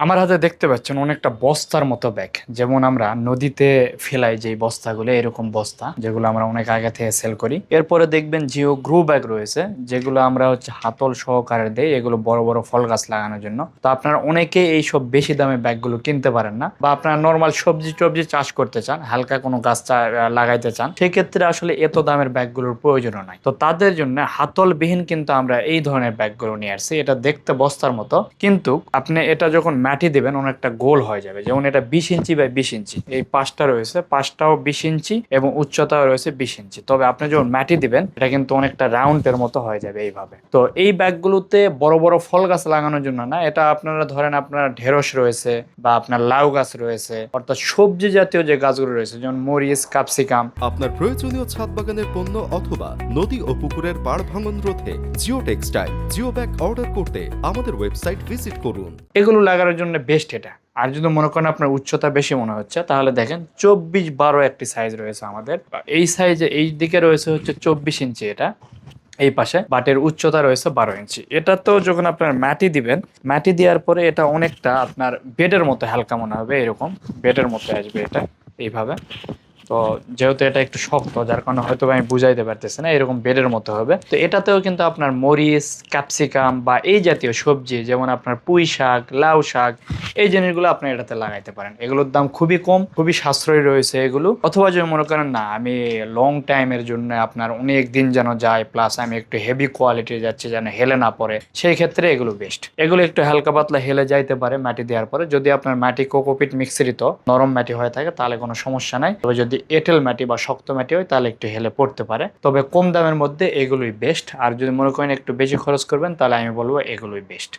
আমার হাতে দেখতে পাচ্ছেন অনেকটা বস্তার মতো ব্যাগ, যেমন আমরা নদীতে ফেলাই যে বস্তাগুলো, এরকম বস্তা যেগুলো আমরা অনেক আগে থেকে সেল করি। এরপরে দেখবেন জিও গ্রো ব্যাগ রয়েছে, যেগুলো আমরা হচ্ছে হাতল সহকারে দেই, এগুলো বড় বড় ফল গাছ লাগানোর জন্য। তো আপনারা অনেকে এইসব বেশি দামে ব্যাগগুলো কিনতে পারেন না, বা আপনারা নর্মাল সবজি টবজি চাষ করতে চান, হালকা কোনো গাছ লাগাইতে চান, সেক্ষেত্রে আসলে এত দামের ব্যাগগুলোর প্রয়োজন নাই। তো তাদের জন্য হাতলবিহীন কিন্তু আমরা এই ধরনের ব্যাগগুলো নিয়ে আসছি। এটা দেখতে বস্তার মতো, কিন্তু আপনি এটা যখন মাটি দিবেন অনেকটা গোল হয়ে যাবে। যেমন এটা 20 ইঞ্চি বাই 20 ইঞ্চি, এই পাশটা রয়েছে, পাশটাও 20 ইঞ্চি এবং উচ্চতাও রয়েছে 20 ইঞ্চি। তবে আপনি যখন মাটি দিবেন এটা কিন্তু অনেকটা রাউন্ডের মতো হয়ে যাবে এইভাবে। তো এই ব্যাগগুলোতে বড় বড় ফল গাছ লাগানোর জন্য না, এটা আপনারা ধরেন আপনার ঢেঁড়স রয়েছে বা আপনার লাউ গাছ রয়েছে, অর্থাৎ সবজি জাতীয় যে গাছগুলো রয়েছে, যেমন মরিচ, ক্যাপসিকাম। আপনার প্রয়োজনীয় ছাদ বাগানের পণ্য অথবা নদী ও পুকুরের পাড় ভাঙন রোধে geo textile geo bag order করতে আমাদের ওয়েবসাইট ভিজিট করুন। এগুলো লাগানোর জন্য বেস্ট এটা। আর যদি মনে করেন আপনার উচ্চতা বেশি মনে হচ্ছে, তাহলে দেখেন 24-12 একটি সাইজ রয়েছে আমাদের। এই সাইজে এই দিকে রয়েছে হচ্ছে 24 ইঞ্চি, এটা এই পাশে, বাটের উচ্চতা রয়েছে 12 ইঞ্চি। এটা তো যখন আপনার মাটি দিবেন, মাটি দেওয়ার পরে এটা অনেকটা আপনার বেডের মতো হালকা মনে হবে, এরকম বেডের মতো আসবে এটা এইভাবে। তো যেহেতু এটা একটু শক্ত, যার কারণে হয়তো আমি বুঝাইতে পারতেছি না, এরকম বেডের মতো হবে। তো এটাতেও কিন্তু আপনার মরিচ, ক্যাপসিকাম বা এই জাতীয় সবজি, যেমন আপনার পুঁই শাক, লাউ শাক, এই জিনিসগুলো আপনি এটাতে লাগাইতে পারেন। এগুলোর দাম খুবই কম, খুবই সাশ্রয়ী রয়েছে এগুলো। অথবা যদি মনে করেন না আমি লং টাইমের জন্য আপনার অনেক দিন যেন যায়, প্লাস আমি একটু হেভি কোয়ালিটির যাচ্ছে যেন হেলে না পড়ে, সেই ক্ষেত্রে এগুলো বেস্ট। এগুলো একটু হালকা পাতলা হেলে যাইতে পারে মাটি দেওয়ার পরে। যদি আপনার মাটি কোকোপিট মিশ্রিত নরম মাটি হয়ে থাকে তাহলে কোনো সমস্যা নাই। তবে যদি এঁটেল মাটি বা শক্ত মাটি হয় তাহলে একটু হেলে পড়তে পারে। তবে কম দামের মধ্যে এগুলোই বেস্ট। আর যদি মনে করেন একটু বেশি খরচ করবেন, তাহলে আমি বলবো এগুলোই বেস্ট।